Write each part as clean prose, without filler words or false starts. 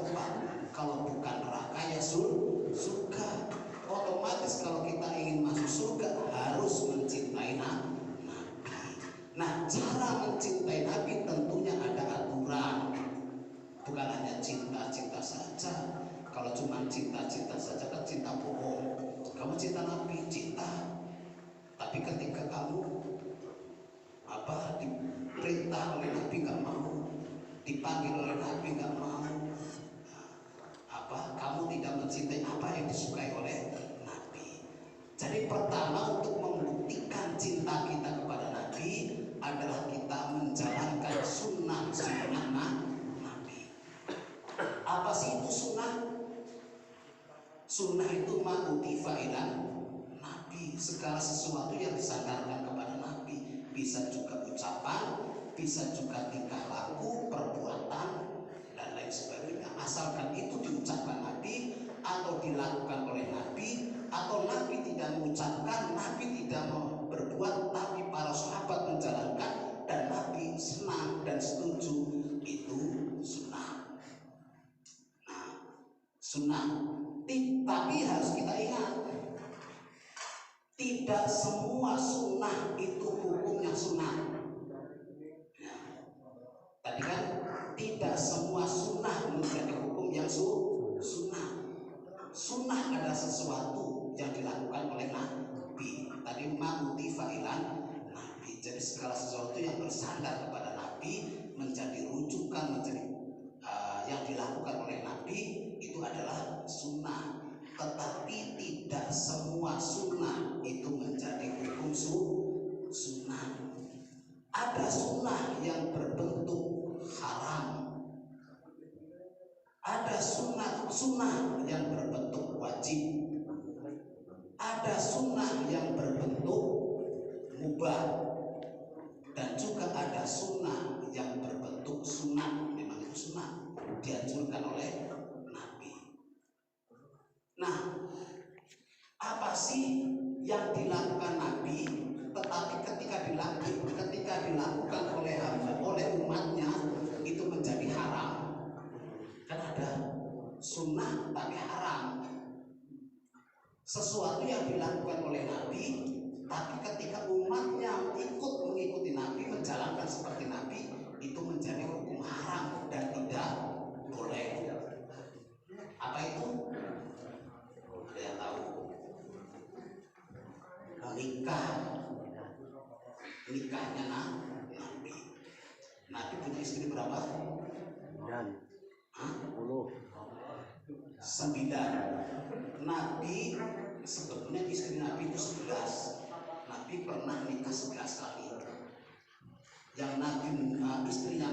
tempat, kalau bukan neraka ya surga. Otomatis kalau kita ingin masuk surga harus mencintai Nabi. Nah, cara mencintai Nabi tentunya ada aturan. Bukan hanya cinta-cinta saja. Kalau cuma cinta-cinta saja kan cinta bohong. Kamu cinta Nabi, cinta. Tapi ketika kamu diperintah oleh Nabi nggak mau, dipanggil oleh Nabi nggak mau, kamu tidak mencintai apa yang disukai oleh Nabi. Jadi pertama untuk membuktikan cinta kita kepada Nabi adalah kita menjalankan sunnah Nabi. Apa sih itu sunnah? Sunnah itu ma'utifa ilan Nabi, segala sesuatu yang disandarkan kepada Nabi, bisa juga ucapan, bisa juga tingkah laku, perbuatan, dan lain sebagainya. Asalkan itu diucapkan Nabi atau dilakukan oleh Nabi, atau Nabi tidak mengucapkan, Nabi tidak berbuat, tapi para sahabat menjalankan dan Nabi senang dan setuju, itu sunnah. Nah, sunnah. Tapi harus kita ingat, tidak semua sunnah itu hukumnya sunnah. Ya. Tadi kan tidak semua sunnah menjadi hukum yang sunnah. Sunnah adalah sesuatu yang dilakukan oleh Nabi. Tadi ma'utifa ilan Nabi. Jadi segala sesuatu yang bersandar kepada Nabi menjadi rujukan, menjadi yang dilakukan oleh Nabi itu adalah sunnah. Tetapi tidak semua sunnah itu menjadi hukum sunnah. Ada sunnah yang berbentuk haram, ada sunnah yang berbentuk wajib, ada sunnah yang berbentuk mubah, dan juga ada sunnah yang berbentuk sunat. Memang itu sunnah, dianjurkan oleh Nabi. Nah, apa sih yang dilakukan Nabi tetapi ketika dilakukan oleh umatnya itu menjadi haram? Kan ada sunnah tapi haram. Sesuatu yang dilakukan oleh Nabi tapi ketika umatnya ikut mengikuti Nabi, menjalankan seperti Nabi, itu menjadi hukum haram dan tidak boleh. Apa itu? Ada yang tahu? Nikahnya Nabi. Nabi punya istri berapa? 9. Nabi sebetulnya istri Nabi itu 11. Nabi pernah nikah 11 kali. Yang Nabi istrinya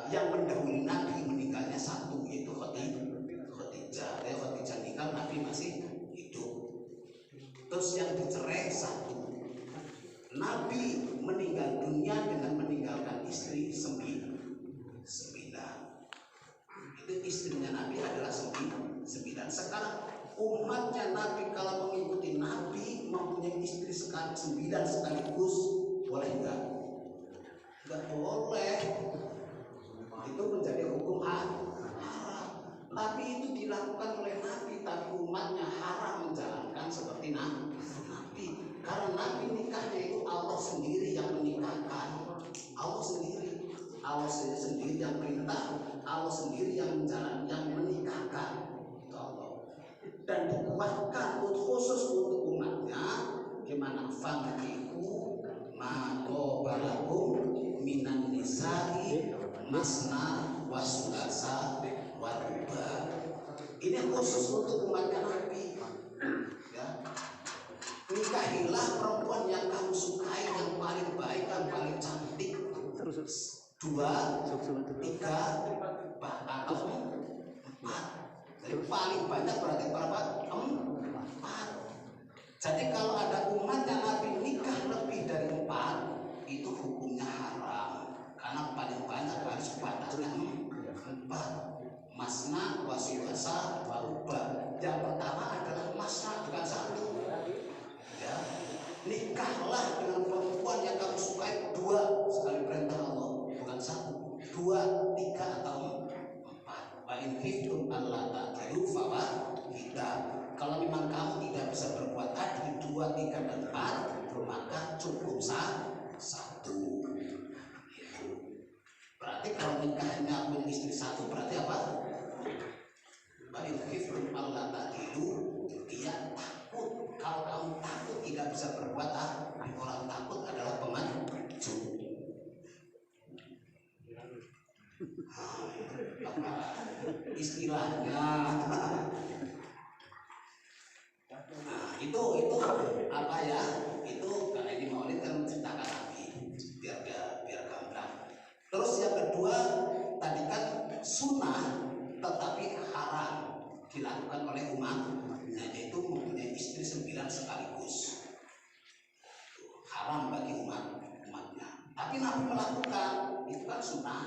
yang mendahului Nabi meninggalnya 1, yaitu Khadijah. Khadijah nikah Nabi masih hidup. Terus yang dicerai 1. Nabi meninggal dunia dengan meninggalkan istri 9. Itu istrinya Nabi adalah 9. Sekarang umatnya Nabi kalau mengikuti Nabi mempunyai istri 9 sekaligus, boleh enggak? Enggak boleh. Itu menjadi hukum haram. Tapi itu dilakukan oleh Nabi, tapi umatnya haram menjalankan seperti Nabi. Karena Nabi nikahnya itu Allah sendiri yang menikahkan. Allah sendiri yang perintah, Allah sendiri yang menikahkan. Itu Allah. Dan dikuatkan khusus untuk umatnya, gimana? Fankihu ma qabalakum minan nisa'i masna wa sulasa wa ruba. Ini khusus untuk umatnya Nabi. Ya. Nikahilah perempuan yang kamu sukai, yang paling baik, yang paling cantik. 2, 3, bahkan 4. Jadi paling banyak berarti berapa? 4. Jadi kalau ada umatnya Nabi nikah lebih dari 4, itu hukumnya haram. Karena paling banyak harus batasnya 4. Masna wa sulasa wa ruba. Yang pertama adalah masna, bukan 1. Ya, nikahlah dengan perempuan yang kamu sukai 2 sekali perintah Allah, bukan 1, 2. 2, 3 atau 4. Wa in khiftum alla ta'dilu fawahida. Kalau memang kamu tidak bisa berbuat adil 2, 3 dan 4, maka cukup 1. Berarti kalau nikahnya punya istri 1 berarti apa? Wa in khiftum alla ta'dilu, dia takut. Kalau kamu takut tidak bisa berbuat adil, orang takut adalah pemanjung. Istilahnya itu apa ya, itu karena ini Maulid kan menceritakan Nabi biar gamblang. Terus yang kedua tadi kan sunnah tetapi haram dilakukan oleh umatnya, yaitu mempunyai istri 9 sekaligus. Haram bagi umatnya, tapi Nabi melakukan, itu kan sunnah.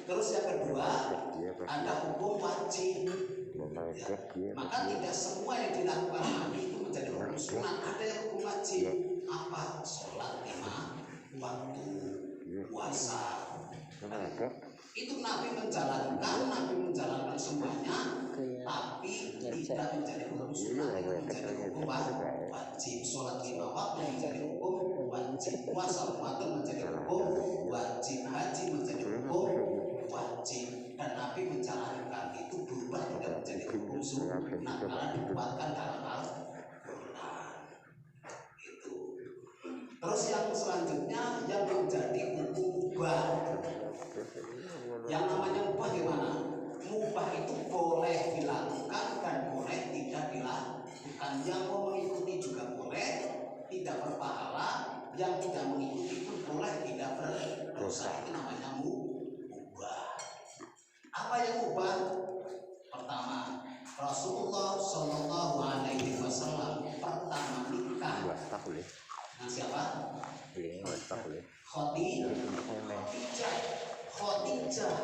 Terus yang kedua ada hukum wajib ya. Maka tidak semua yang dilakukan Nabi itu menjadi hukum sunat. Ada yang hukum wajib. Apa? Sholat 5 waktu, puasa. Itu Nabi menjalankan semuanya, tapi tidak menjadi hukum sunat, menjadi hukum wajib. Sholat 5 waktu menjadi hukum wajib, puasa Ramadan menjadi hukum wajib, haji menjadi hukum wajib. Dan Nabi menjalankan itu berubah tidak menjadi hukum sunat karena dikuatkan dalam Al-Quran. Itu. Terus yang selanjutnya yang menjadi hukum mubah. Yang namanya mubah gimana? Mubah itu boleh dilakukan dan boleh tidak dilakukan. Yang mau mengikuti juga boleh, tidak berpahala. Yang tidak mengikuti pun boleh, tidak berdosa. Itu namanya mubah. Apa yang mubah? Pertama, Rasulullah Shallallahu Alaihi Wasallam pertama nikah dengan siapa? Khadijah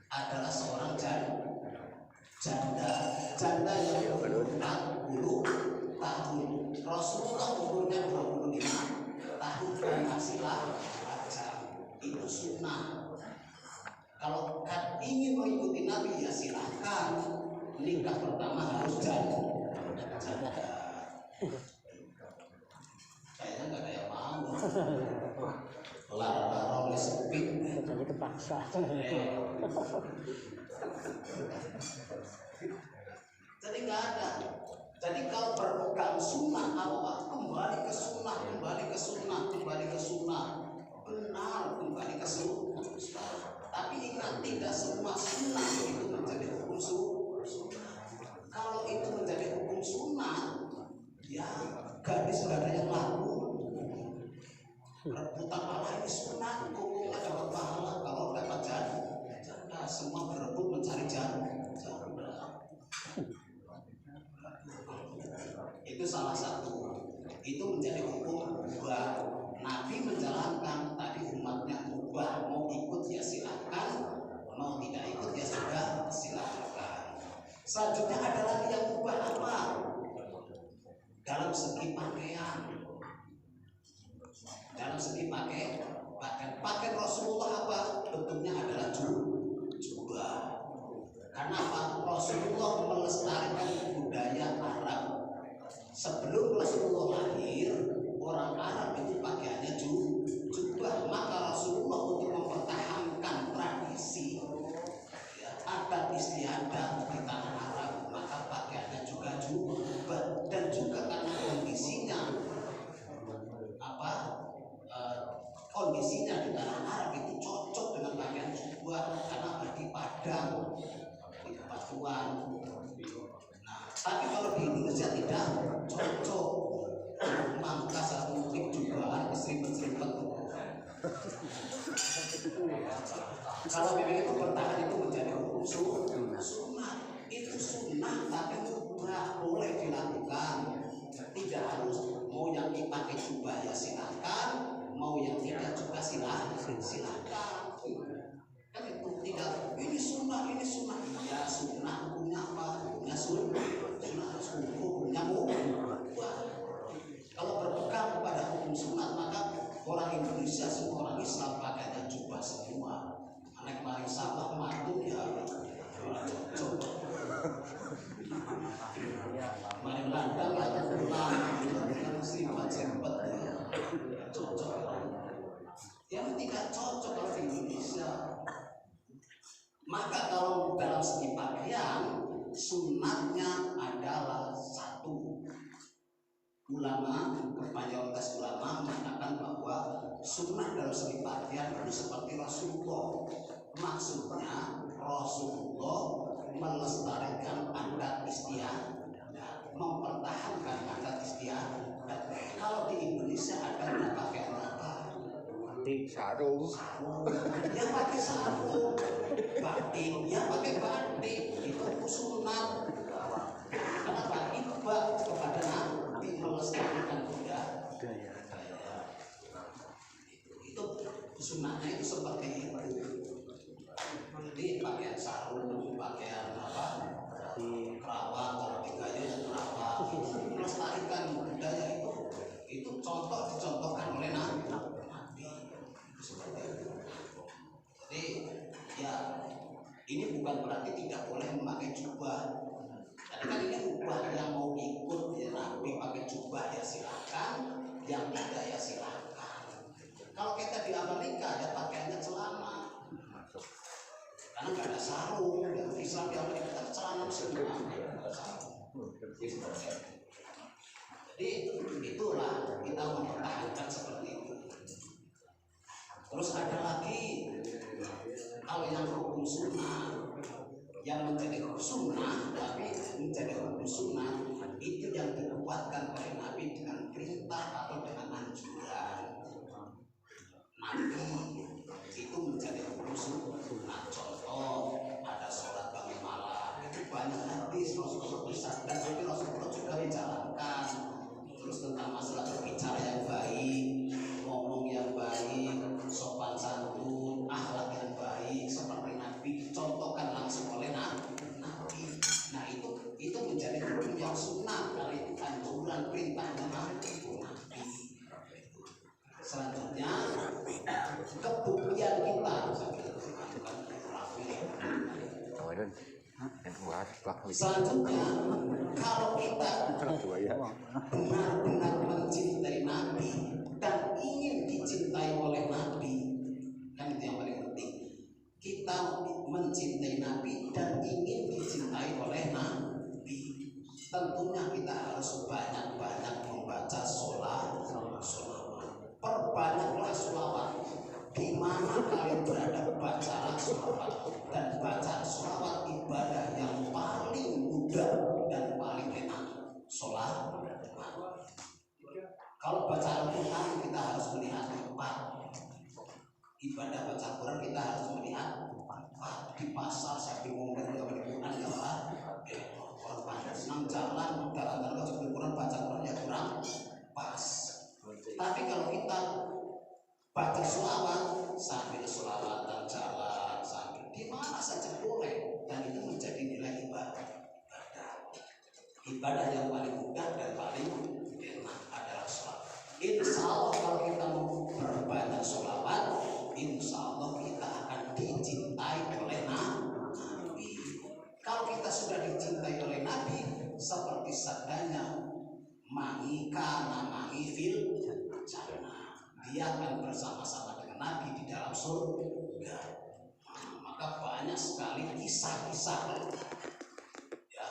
adalah seorang janda yang berumur 40 tahun. Rasulullah umurnya 25 tahun dan masih lajang. Itu sunnah. Kalau ingin mengikuti Nabi ya silahkan. Nikah pertama harus janda. Kayaknya nggak ada yang mau. Lara oleh sepik. Jadi kepaksa. Jadi nggak ada. Jadi kalau berpegang sunnah Allah, kembali ke sunnah, benar kembali ke sunnah. Tapi ingat, tidak semua sunnah itu menjadi hukum sunnah. Kalau itu menjadi hukum sunnah, ya gadis nggak ada yang laku. Rebutan Allah ini sunnah, hukumnya dapat pahala. Kalau dapat janda, semua berebut mencari janda. Itu salah satu. Itu menjadi hukum mubah. Nabi menjalankan, tadi umatnya mubah, mau ikut ya silakan, mau tidak ikut ya sudah silakan. Selanjutnya ada lagi yang mubah apa? Dalam segi pakaian. Pakaian Rasulullah apa? Bentuknya adalah jubah. Karena apa? Rasulullah melestarikan budaya Arab. Sebelum Rasulullah lahir, orang Arab itu pakaiannya jubah. Maka Rasulullah untuk mempertahankan tradisi adat istiadat di tanah Arab, maka pakaiannya juga jubah. Dan juga karena kondisinya di tanah Arab itu cocok dengan pakaian jubah. Karena di Padang, di Pasuruan. Tapi kalau di Indonesia tidak cocok. Mangkas atau mudik juga keseripet-seripet. Kalau memang itu bertahan itu menjadi hukum sunnah. Itu sunnah tapi mubah, boleh dilakukan. Tidak harus mau yang dipakai jubah ya silakan, mau yang tidak juga silakan. Kan itu tidak. Ini sunnah. Ya sunnah hukumnya apa? Hukumnya sunnah harus hukumnya mubah. Kalau berpegang kepada hukum sunnah, maka orang Indonesia Indonesia semua orang Islam pakainya jubah semua. Anak maring sabah madun ya coba. Maring landang ya pulang, sifat sempet ya cocok. Yang tidak cocok kalau di Indonesia. Maka kalau dalam segi pakaian, sunatnya adalah satu. Ulama, mayoritas ulama mengatakan bahwa sunnah dalam segi pakaian itu seperti Rasulullah. Maksudnya Rasulullah melestarikan adat istiadat, mempertahankan adat istiadat. Kalau di Indonesia ada pakaian apa? Sarung. Yang pakai sarung, batik, yang pakai batik itu sunat. Kenapa? Iba kepada Nabi melestarikan budaya. Itu sunatnya itu seperti itu. Jadi pakaian sarung, pakaian apa? Kerawat, kalau digayo ya kerawat. Melestarikan budaya itu contoh dicontohkan oleh Nabi. Seperti itu. Jadi ya ini bukan berarti tidak boleh memakai jubah. Tadi kan ini ubah yang mau ikut ya Nabi pakai jubah ya silakan, yang tidak ya silakan. Kalau kita di Amerika ya pakaiannya celana, karena nggak ada sarung. Ya, Islam di Amerika celana semua. Jadi itulah kita mempertahankan seperti itu. Terus ada lagi kalau yang hukum sunnah, yang menjadi sunnah tapi menjadi hukum sunnah itu yang dikuatkan oleh Nabi dengan perintah atau dengan anjuran. Nabi itu menjadi hukum sunnah. Contoh ada sholat bangun malam, itu banyak hadis Rasulullah bersabda, tapi Rasulullah juga menjalankan. Terus tentang masalah berbicara yang baik, ngomong yang baik, sopan santun, akhlak yang baik seperti Nabi dicontohkan langsung oleh Nabi. Nah itu menjadi hukum yang sunnah karena itu anjuran perintahnya Nabi. Selanjutnya kebuktian kita. Selanjutnya kalau kita benar-benar mencintai Nabi dan ingin dicintai oleh Nabi, kan itu yang paling penting. Kita mencintai Nabi dan ingin dicintai oleh Nabi, tentunya kita harus banyak-banyak membaca sholawat. Perbanyaklah sholawat. Di mana kalian berada, bacalah sholawat. Dan baca sholawat ibadah yang paling mudah dan paling enak. Sholawat. Kalau baca Al-Quran kita harus melihat empat. Ibadah baca Quran kita harus melihat empat. Di pasar sambil ngomong kepada Quran ya Pak. Orang pada senang jalan dalam sambil Quran baca Quran ya kurang pas. Tapi kalau kita baca sholawat sambil sholawatan jalan sambil di mana saja boleh, dan itu menjadi nilai ibadah. Ibadah yang paling mudah dan paling enak adalah sholawat. Insya Allah kalau kita mau berbanyak sholawat, insya Allah kita akan dicintai oleh Nabi. Kalau kita sudah dicintai oleh Nabi, seperti sabdanya, mangika namangi fil jannah, dia akan bersama-sama dengan Nabi di dalam surga. Maka banyak sekali kisah-kisah ya,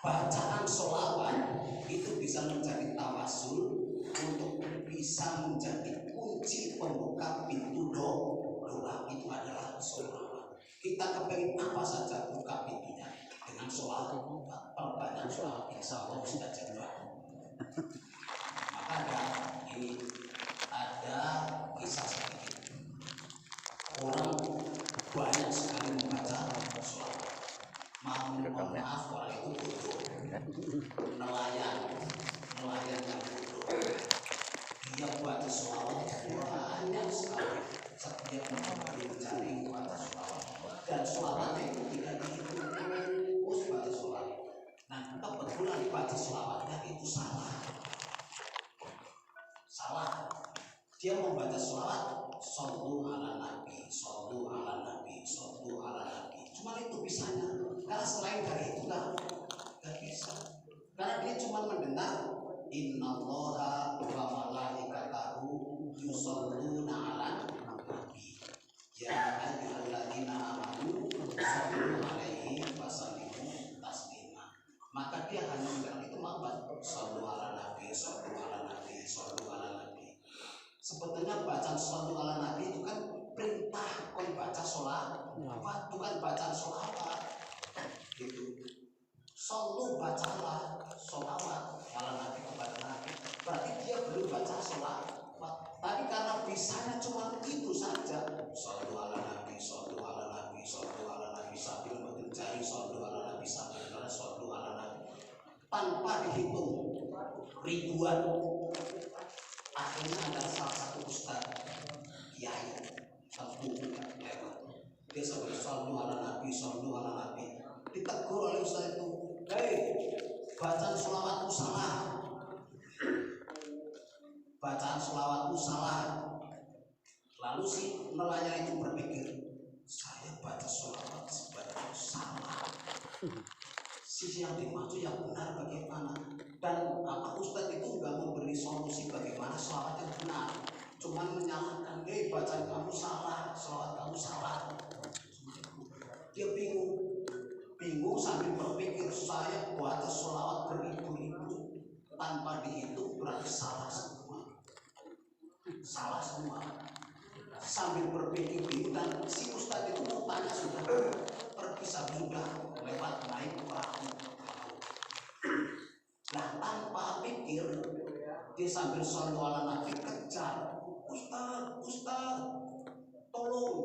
bacaan sholawat itu bisa menjadi tawasul untuk bisa menjadi kunci pembuka pintu doa. Itu adalah sholawat. Kita kepengen apa saja buka pintunya dengan sholawat. Perbanyak sholawat, insya Allah sudah jadi. Maka ada kisah sedikit. Orang banyak sekali membaca sholawat. Mohon maaf orang itu bodoh. Nelayan yang bodoh. Dia baca sholawat banyak sekali. Setiap malam mencari baca sholawat. Dan sholawatnya itu tidak dihitung terus baca sholawat. Nah kebetulan baca sholawatnya itu salah. Dia membaca sholawat yusholluna ala nabi ya ayyuhalladzina amanu shollu alaihi wasallimu taslima. Maka dia hanya bilang itu apa? Shollu ala nabi, shollu ala nabi, shollu ala nabi. Sebetulnya bacaan shollu ala nabi itu kan perintah kau baca sholat, apa? Bukan bacaan sholawat. Gitu. Shollu bacalah sholawat ala nabi kepada nabi. Berarti dia belum baca sholat. Tapi karena bisanya cuma itu saja, shollu ala nabi, shollu ala nabi, shollu ala nabi, sambil mencari shollu ala nabi, sambil mencari shollu ala nabi, tanpa dihitung ribuan. Akhirnya ada salah satu ustaz kiai lewat, dia sambil shollu ala nabi, shollu ala nabi, ditegur oleh ustaz itu, hei, bacaan sholawatmu salah. Bacaan sholawatmu salah. Lalu si nelayan itu berpikir, saya baca sholawat sebanyak salah. Sisi yang dimaksud yang benar bagaimana? Dan apa Ustadz itu nggak memberi solusi bagaimana sholawat yang benar, cuman menyalahkan, bacaan kamu salah, sholawat kamu salah. Dia bingung sambil berpikir, saya baca sholawat beribu-ribu tanpa dihitung berarti salah semua. Salah semua. Sambil berpikir bingung, dan si ustadz itu mau tanya sudah pergi, sudah lewat naik perahu. Nah tanpa pikir dia sambil shollu ala nabi kejar, Ustaz, tolong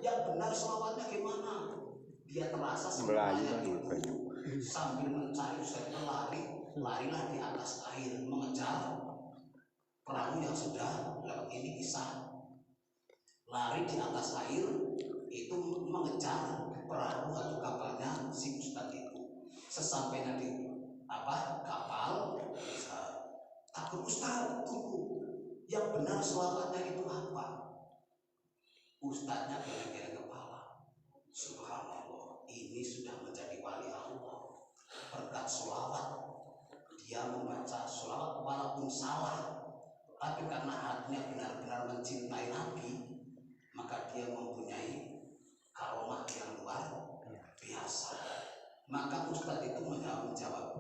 yang benar sholawatnya gimana? Dia terasa sebenarnya itu sambil mencari ustadz larilah di atas air mengejar perahu yang sudah lewat. Ini kisah lari di atas air itu mengejar perahu atau kapalnya si ustadz itu. Sesampainya di kapal, takut Ustadz, tunggu, yang benar sholawatnya itu apa? Ustadznya geleng-geleng kepala. Subhanallah, ini sudah menjadi wali Allah berkat sholawat. Dia membaca sholawat walaupun salah, tapi karena hatinya benar-benar mencintai Nabi, maka dia mempunyai karomah yang luar biasa. Maka Ustadz itu menjawab,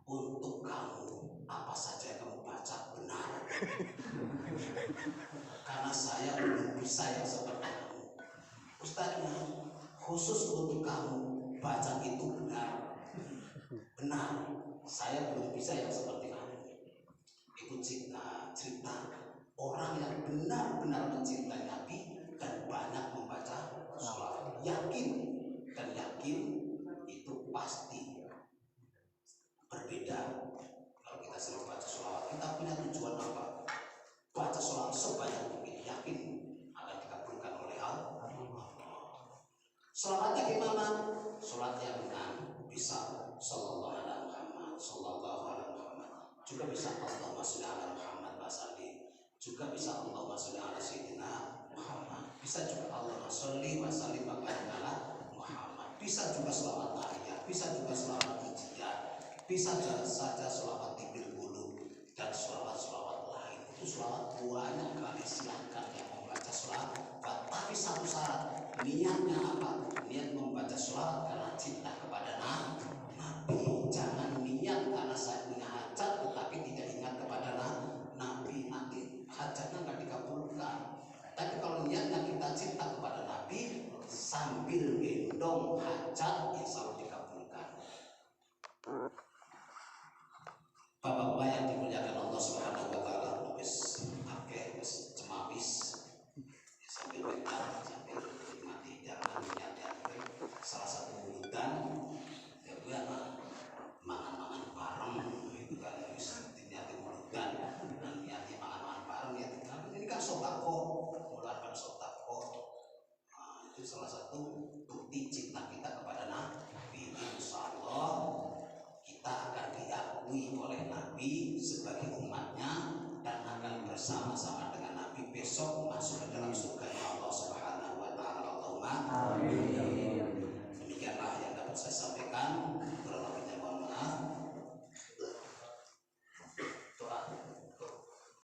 untuk kamu apa saja yang kamu baca benar. Karena saya belum bisa yang seperti kamu. Ustadznya khusus untuk kamu baca itu benar. Saya belum bisa yang seperti kamu. Itu cerita orang yang benar-benar mencintai Nabi dan banyak membaca sholawat. Yakin itu pasti berbeda. Kalau kita sering baca sholawat, kita punya tujuan apa? Baca sholawat sebanyak mungkin, yakin akan dikabulkan oleh Allah. Sholawatnya gimana? Sholat yang benar bisa sallallahu alaihi Muhammad, sallallahu alaihi Muhammad. Juga bisa Allahumma sholli ala Muhammad wasallim. Juga bisa Allahumma sholli ala sayyidina Muhammad. Bisa juga Allahumma sholli wa sallim wa barik ala Muhammad. Bisa juga sholawat tahiyat, bisa juga sholawat pujian, bisa saja sholawat tibil bulu dan sholawat lain. Itu sholawat banyak kali, silahkan yang membaca sholawat. Tapi satu syarat, niatnya apa? Niat membaca sholawat karena cinta kepada Nabi. Jangan niat karena saya punya hajat tetapi tidak ingat kepada Nabi. Nanti hajatnya nggak dikabulkan. Tapi kalau niatnya kita cinta kepada Nabi sambil gendong hajat, ya selalu dikabulkan. Bapak-bapak yang dimuliakan Allah Subhanahu wa taala, cemabis sambil bentar, sambil menikmati, jangan menyadari salah satu hutan ya mangan-mangan bareng itu kan niati hutan dan niati mangan-mangan bareng ya. Ini kan sodako, mengeluarkan sodako. Itu salah satu bukti cinta kita kepada Nabi. Insya Allah kita akan diakui oleh Nabi sebagai umatnya dan akan bersama-sama dengan Nabi besok masuk ke